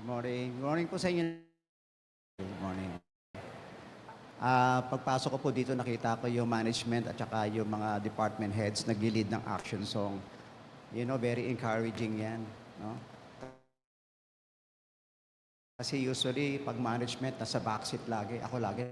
Good morning. Good morning po sa inyo. Good morning. Pagpasok ko po dito, nakita ko yung management at saka yung mga department heads nag-lead ng action song. You know, very encouraging yan. No? Kasi usually, pag management, nasa backseat lagi. Ako lagi.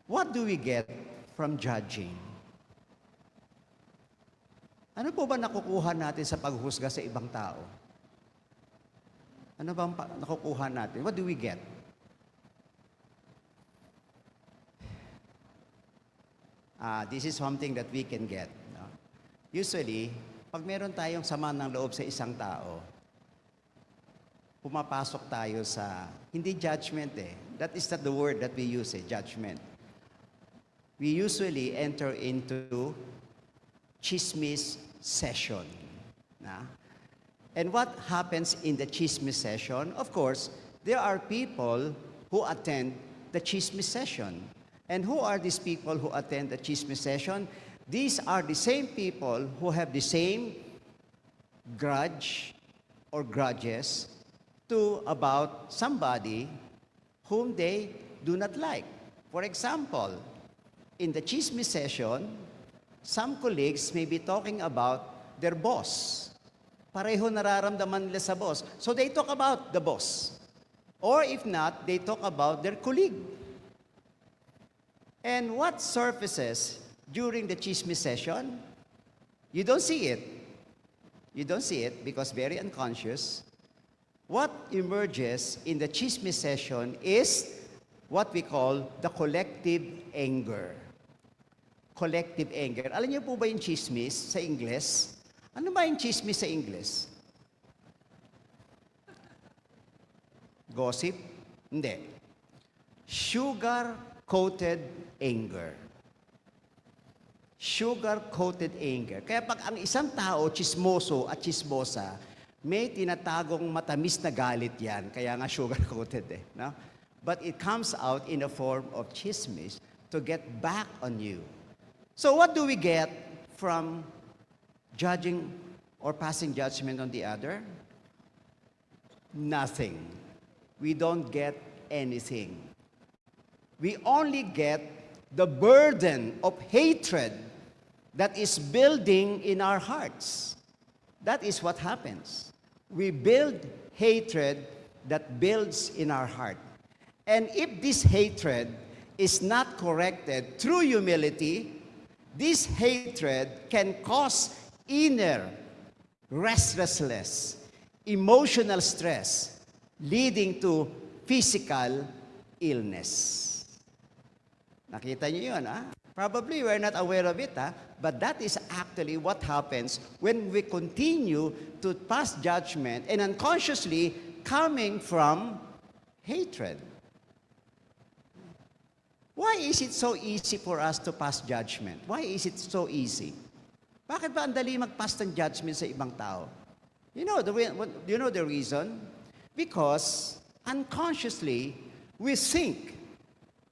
What do we get from judging? Ano po ba nakukuha natin sa paghusga sa ibang tao? Ano ba ang nakukuha natin? What do we get? This is something that we can get. No? Usually, pag meron tayong sama ng loob sa isang tao, pumapasok tayo sa, hindi judgment eh. That is not the word that we use eh, judgment. We usually enter into chismis session. Na? And what happens in the chismis session? Of course, there are people who attend the chismis session. And who are these people who attend the chismis session? These are the same people who have the same grudge or grudges to about somebody whom they do not like. For example, in the chismis session, some colleagues may be talking about their boss. Pareho nararamdaman nila sa boss. So they talk about the boss. Or if not, they talk about their colleague. And what surfaces during the chismis session? You don't see it. You don't see it because very unconscious. What emerges in the chismis session is what we call the collective anger. Collective anger. Alam niyo po ba yung chismis sa Ingles? Ano ba yung chismis sa Ingles? Gossip? Hindi. Sugar-coated anger. Sugar-coated anger. Kaya pag ang isang tao, chismoso at chismosa, may tinatagong matamis na galit yan. Kaya nga sugar-coated eh. No? But it comes out in a form of chismis to get back on you. So what do we get from judging or passing judgment on the other? Nothing. We don't get anything. We only get the burden of hatred that is building in our hearts. That is what happens. We build hatred that builds in our heart. And if this hatred is not corrected through humility, this hatred can cause inner restlessness, emotional stress, leading to physical illness. Nakita niyo yun, ha? Probably we're not aware of it, ha? But that is actually what happens when we continue to pass judgment and unconsciously coming from hatred. Why is it so easy for us to pass judgment? Why is it so easy? Bakit ba ang dali mag-pass ng judgment sa ibang tao? You know the reason? Because unconsciously, we think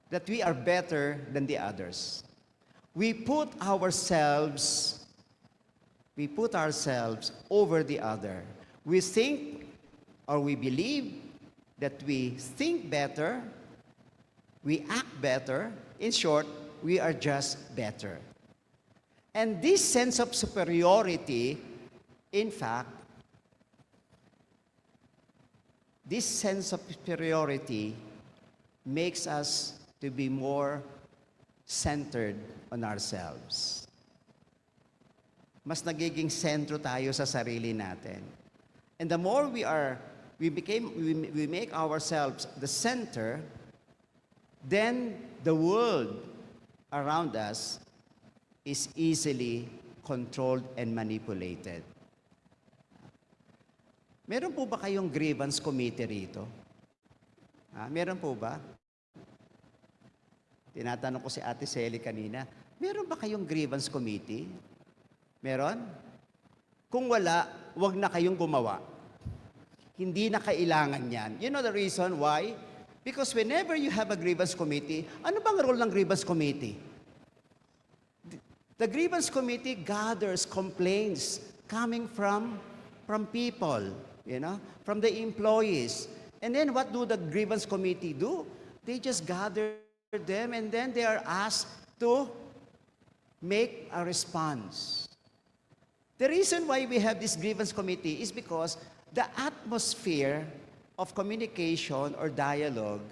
that we are better than the others. We put ourselves We put ourselves over the other. We think or we believe that we think better, we act better. In short, we are just better. And this sense of superiority, in fact, this sense of superiority makes us to be more centered on ourselves. Mas nagiging sentro tayo sa sarili natin. And the more we make ourselves the center, then the world around us is easily controlled and manipulated. Meron po ba kayong grievance committee rito? Meron po ba? Tinatanong ko si Ate Sally kanina, meron ba kayong grievance committee? Meron? Kung wala, wag na kayong gumawa. Hindi na kailangan yan. You know the reason why? Because whenever you have a grievance committee, ano bang role ng grievance committee? The grievance committee gathers complaints coming from people, from the employees. And then what do the grievance committee do? They just gather them and then they are asked to make a response. The reason why we have this grievance committee is because the atmosphere of communication or dialogue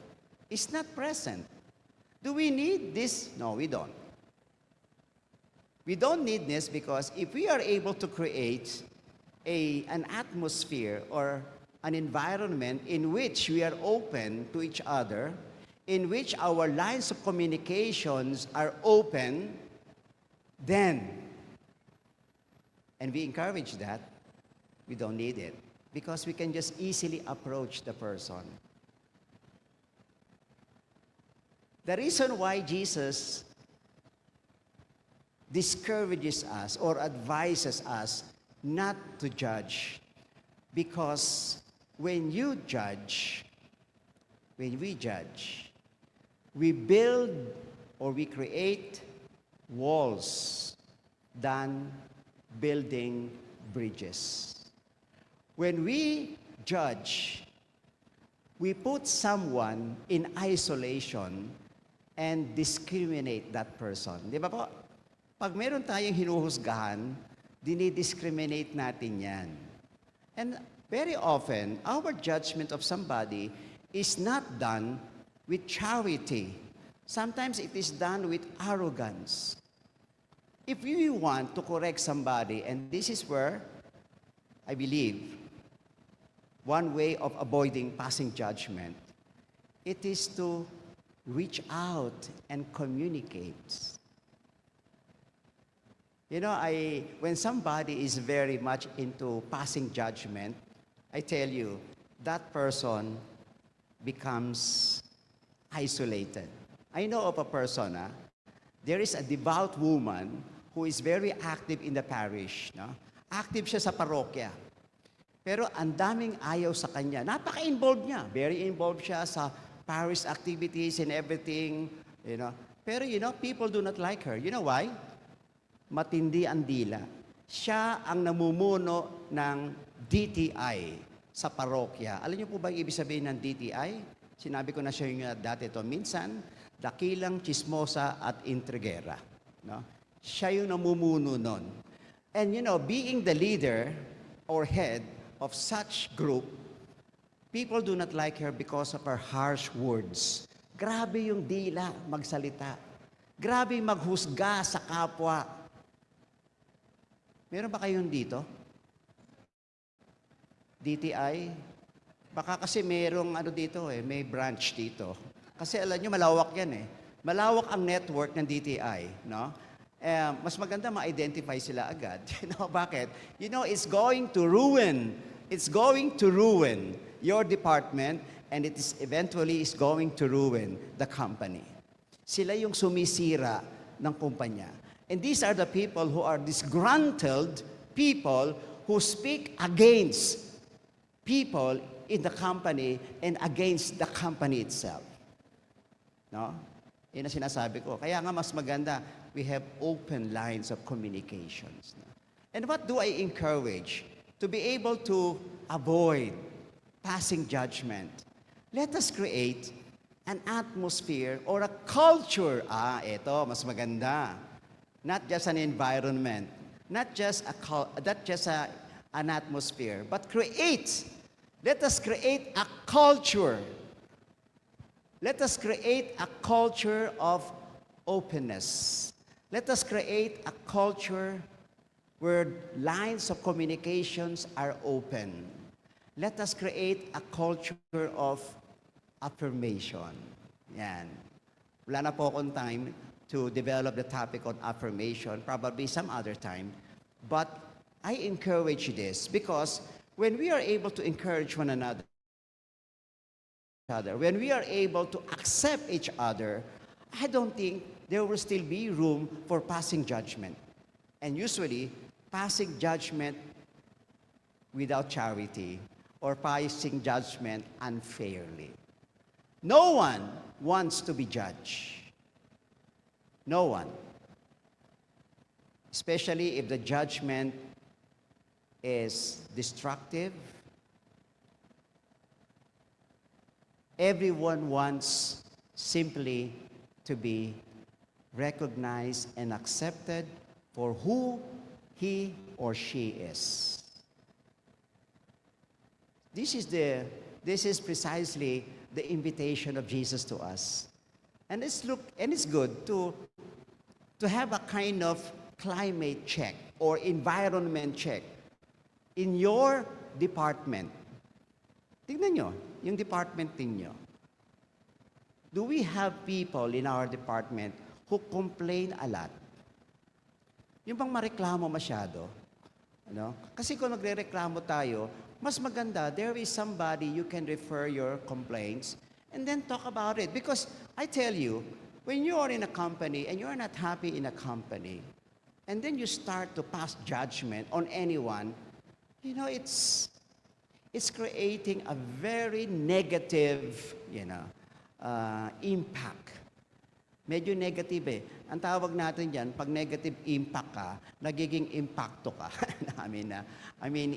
is not present. Do we need this? No, we don't. We don't need this because if we are able to create an atmosphere or an environment in which we are open to each other, in which our lines of communications are open, then, and we encourage that, we don't need it because we can just easily approach the person. The reason why Jesus discourages us or advises us not to judge, because when we judge, we build or we create walls than building bridges. When we judge, we put someone in isolation and discriminate that person. Di ba po? Pag meron tayong hinuhusgahan, dinidiscriminate natin yan. And very often, our judgment of somebody is not done with charity. Sometimes it is done with arrogance. If we want to correct somebody, and this is where I believe one way of avoiding passing judgment, it is to reach out and communicate. When somebody is very much into passing judgment, I tell you, that person becomes isolated. I know of a person, there is a devout woman who is very active in the parish. No? Active siya sa parokya. Pero ang daming ayaw sa kanya. Napaka-involved niya. Very involved siya sa parish activities and everything. Pero people do not like her. You know why? Matindi ang dila. Siya ang namumuno ng DTI sa parokya. Alam niyo po ba ang ibig sabihin ng DTI? Sinabi ko na siya yung dati ito. Minsan, dakilang chismosa at intrigera. No? Siya yung namumuno nun. And being the leader or head of such group, people do not like her because of her harsh words. Grabe yung dila magsalita. Grabe maghusga sa kapwa. Meron ba kayong dito? DTI? Baka kasi merong dito may branch dito. Kasi alam nyo, malawak yan Malawak ang network ng DTI, no? Mas maganda ma-identify sila agad. Bakit? It's going to ruin. It's going to ruin your department and eventually is going to ruin the company. Sila yung sumisira ng kumpanya. And these are the people who are disgruntled people who speak against people in the company and against the company itself. No? Yun ang sinasabi ko. Kaya nga mas maganda, we have open lines of communications. No? And what do I encourage? To be able to avoid passing judgment. Let us create an atmosphere or a culture. Eto, mas maganda. Not just an environment, not just an atmosphere, but let us create a culture. Let us create a culture of openness. Let us create a culture where lines of communications are open. Let us create a culture of affirmation. Yan. Wala na po akong time to develop the topic on affirmation, probably some other time. But I encourage this because when we are able to encourage one another, when we are able to accept each other, I don't think there will still be room for passing judgment. And usually, passing judgment without charity or passing judgment unfairly. No one wants to be judged. No one. Especially if the judgment is destructive. Everyone wants simply to be recognized and accepted for who he or she is. This is precisely the invitation of Jesus to us. And it's good to have a kind of climate check or environment check in your department. Tingnan nyo, yung department ninyo. Do we have people in our department who complain a lot? Yung bang mareklamo masyado? Ano? Kasi kung nagre-reklamo tayo, mas maganda, there is somebody you can refer your complaints and then talk about it. Because I tell you, when you are in a company and you're not happy in a company, and then you start to pass judgment on anyone, you know, it's creating a very negative, impact. Medyo negative eh. Ang tawag natin dyan, pag negative impact ka, nagiging impacto ka.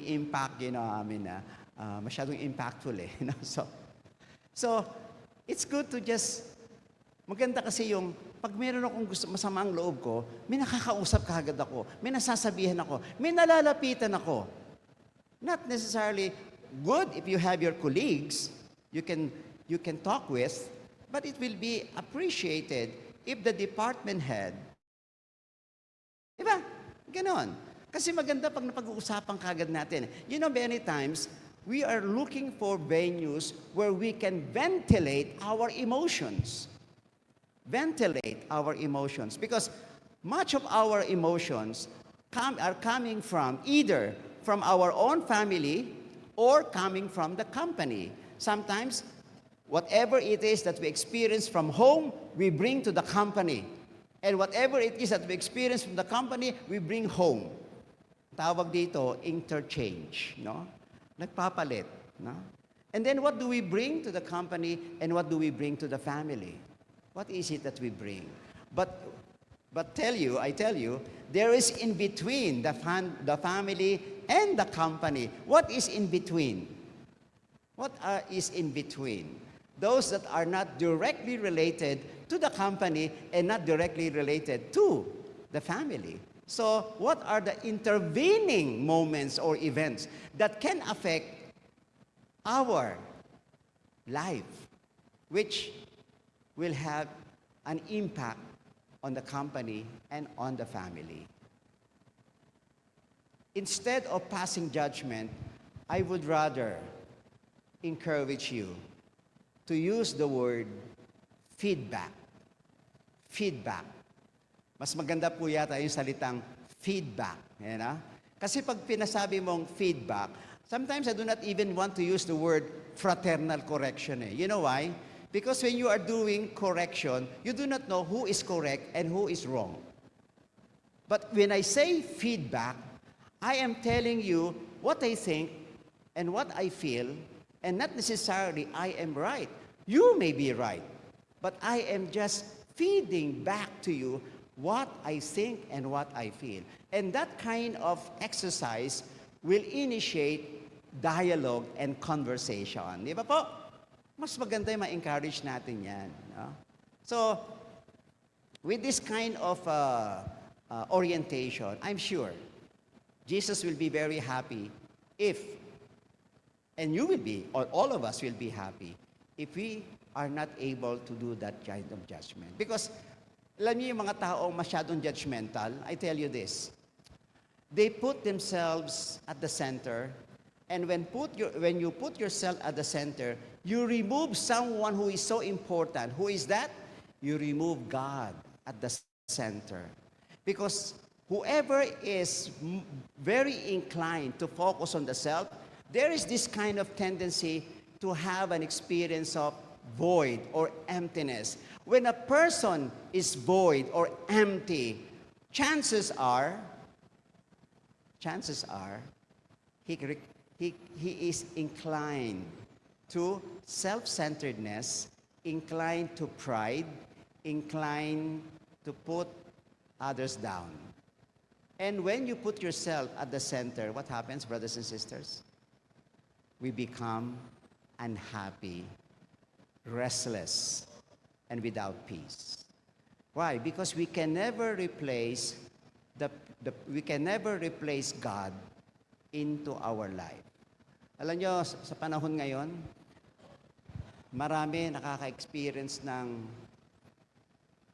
Impact, masyadong impactful eh. So, it's good to just, maganda kasi yung, pag meron akong masamang loob ko, may nakakausap kaagad ako, may nasasabihan ako, may nalalapitan ako. Not necessarily good if you have your colleagues you can talk with, but it will be appreciated if the department head, diba? Ganon. Kasi maganda pag napag-uusapan kagad natin. You know, many times, we are looking for venues where we can ventilate our emotions. Ventilate our emotions. Because much of our emotions are coming from either from our own family or coming from the company. Sometimes, whatever it is that we experience from home, we bring to the company. And whatever it is that we experience from the company, we bring home. Tawag dito, interchange, no? Nagpapalit, no? And then what do we bring to the company and what do we bring to the family? What is it that we bring? But I tell you, there is in between the family and the company. What is in between? What is in between? Those that are not directly related to the company and not directly related to the family. So, what are the intervening moments or events that can affect our life, which will have an impact on the company and on the family? Instead of passing judgment, I would rather encourage you to use the word feedback. Feedback. Mas maganda po yata yung salitang feedback. Kasi pag pinasabi mong feedback, sometimes I do not even want to use the word fraternal correction. You know why? Because when you are doing correction, you do not know who is correct and who is wrong. But when I say feedback, I am telling you what I think and what I feel, and not necessarily I am right. You may be right, but I am just feeding back to you what I think and what I feel. And that kind of exercise will initiate dialogue and conversation. Di ba po? Mas maganda yung ma-encourage natin yan. No? So, with this kind of orientation, I'm sure Jesus will be very happy if, and you will be, or all of us will be happy, if we are not able to do that kind of judgment. Because, alam niyo yung mga taong masyadong judgmental, I tell you this, they put themselves at the center, and when you put yourself at the center, you remove someone who is so important. Who is that? You remove God at the center. Because whoever is very inclined to focus on the self, there is this kind of tendency to have an experience of void or emptiness. When a person is void or empty, chances are he is inclined to self-centeredness, inclined to pride, inclined to put others down. And when you put yourself at the center, what happens, brothers and sisters? We become unhappy, restless, and without peace. Why? Because we can never replace God into our life. Alam nyo, sa panahon ngayon, marami nakaka-experience ng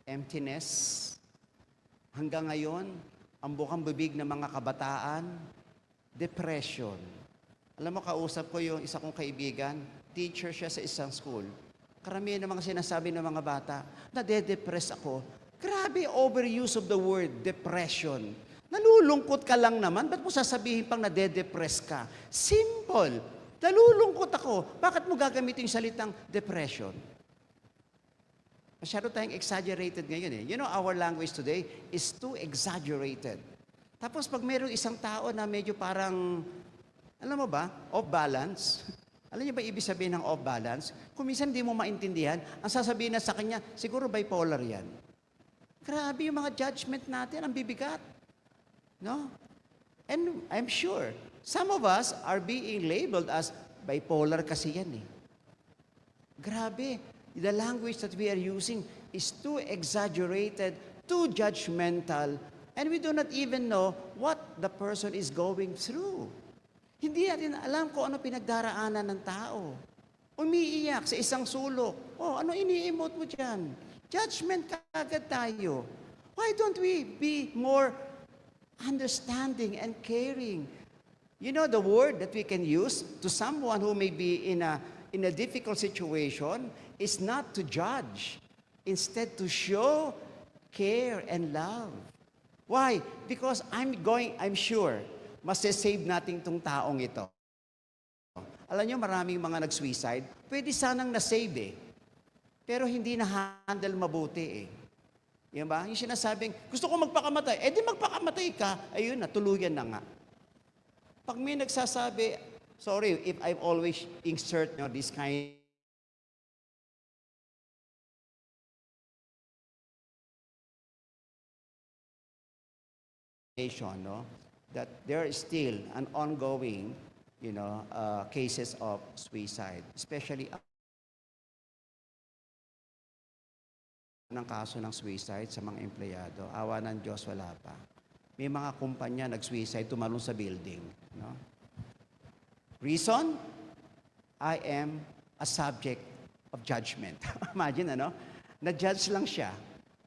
emptiness. Hanggang ngayon, ang bukang bibig ng mga kabataan, depression. Alam mo, kausap ko yung isa kong kaibigan, teacher siya sa isang school. Karamihan ng mga sinasabi ng mga bata, nade-depress ako. Grabe, overuse of the word depression. Nalulungkot ka lang naman, ba't mo sasabihin pang nade-depress ka? Simple. Nalulungkot ako. Bakit mo gagamitin yung salitang depression? Masyado tayong exaggerated ngayon eh. You know, our language today is too exaggerated. Tapos pag mayroong isang tao na medyo parang, alam mo ba, off balance. Alam niyo ba ibig sabihin ng off balance? Kung minsan hindi mo maintindihan, ang sasabihin na sa kanya, siguro bipolar yan. Grabe yung mga judgment natin, ang bibigat. No? And I'm sure, some of us are being labeled as bipolar kasi yan eh. Grabe, the language that we are using is too exaggerated, too judgmental, and we do not even know what the person is going through. Hindi natin alam kung ano pinagdaraanan ng tao. Umiiyak sa isang sulok. Oh, ano ini-emote mo dyan? Judgment kagad tayo. Why don't we be more understanding and caring? You know, the word that we can use to someone who may be in a difficult situation is not to judge, instead to show care and love. Why? Because I'm sure, masasave natin itong taong ito. Alam niyo, maraming mga nag-suicide, pwede sanang na-save eh. Pero hindi na-handle mabuti eh. Yan ba? Yung sinasabing, gusto ko magpakamatay, eh di magpakamatay ka, ayun na, tuluyan na nga. Pag may nagsasabi, sorry if I've always insert this kind no? That there is still an ongoing, cases of suicide, especially ng kaso ng suicide sa mga empleyado. Awa ng Diyos, wala pa. May mga kumpanya nag-suicide, tumalon sa building. No? Reason? I am a subject of judgment. Imagine, na-judge lang siya,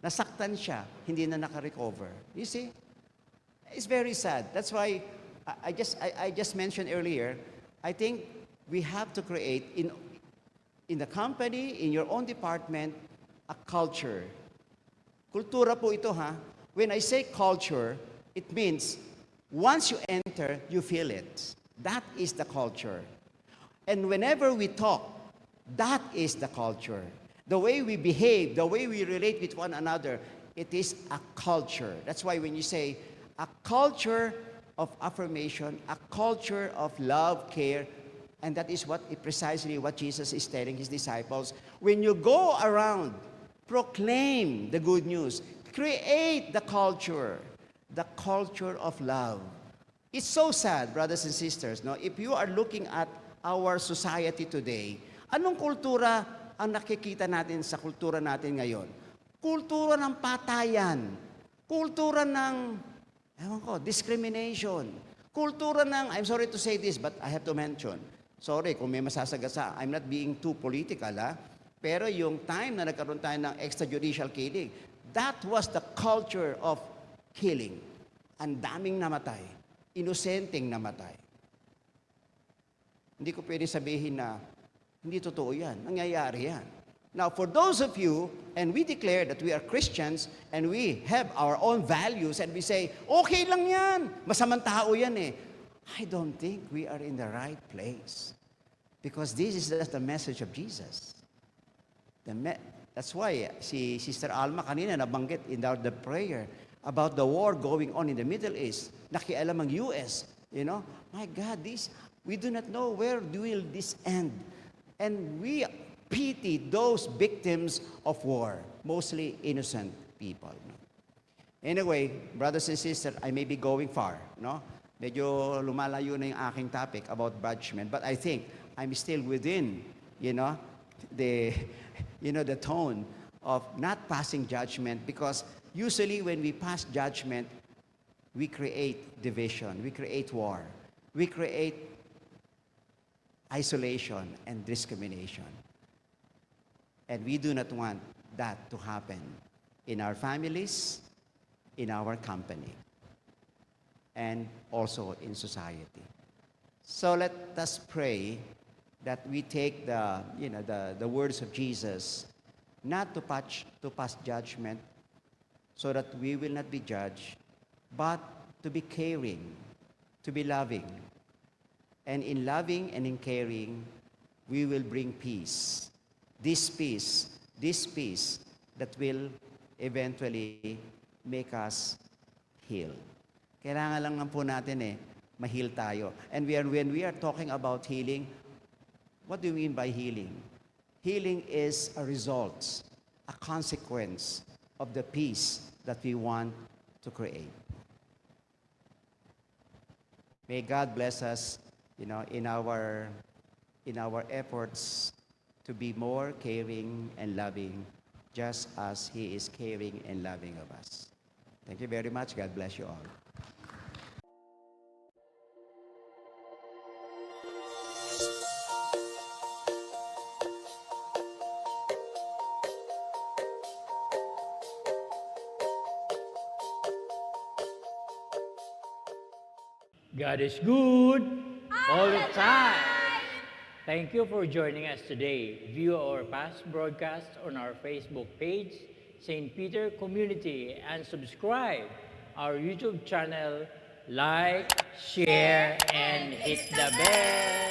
nasaktan siya, hindi na naka-recover. You see? It's very sad. That's why I just mentioned earlier, I think we have to create in the company, in your own department, a culture. Kultura po ito, ha? When I say culture, it means once you enter, you feel it. That is the culture. And whenever we talk, that is the culture. The way we behave, the way we relate with one another, it is a culture. That's why when you say, a culture of affirmation, a culture of love, care, and that is precisely what Jesus is telling his disciples. When you go around, proclaim the good news. Create the culture of love. It's so sad, brothers and sisters, no? If you are looking at our society today, anong kultura ang nakikita natin sa kultura natin ngayon? Kultura ng patayan, kultura ng, ewan ko, discrimination, kultura ng, I'm sorry to say this, but I have to mention, sorry kung may masasagasa, I'm not being too political, pero yung time na nagkaroon tayo ng extrajudicial killing, that was the culture of killing. Ang daming namatay, inosenteng namatay. Hindi ko pwede sabihin na hindi totoo yan, nangyayari yan. Now, for those of you, and we declare that we are Christians, and we have our own values, and we say, okay lang yan, masamang tao yan eh. I don't think we are in the right place. Because this is just the message of Jesus. That's why si Sister Alma kanina nabanggit in the prayer about the war going on in the Middle East. Nakialam ang US. You know, my God, we do not know where will this end. And we pity those victims of war, mostly innocent people. No? Anyway, brothers and sisters, I may be going far. No? Medyo lumalayo na yung aking topic about judgment, but I think I'm still within, the tone of not passing judgment, because usually when we pass judgment, we create division, we create war, we create isolation and discrimination. And we do not want that to happen in our families, in our company, and also in society. So let us pray that we take the words of Jesus, not to pass judgment, so that we will not be judged, but to be caring, to be loving. And in loving and in caring, we will bring peace. This peace that will eventually make us heal. Kailangan lang po natin ma-heal tayo. And when we are talking about healing, what do we mean by healing? Healing is a result, a consequence of the peace that we want to create. May God bless us, in our efforts to be more caring and loving, just as He is caring and loving of us. Thank you very much. God bless you all. God is good all the time. Thank you for joining us today. View our past broadcasts on our Facebook page, St. Peter Community, and subscribe our YouTube channel. Like, share, and hit the bell.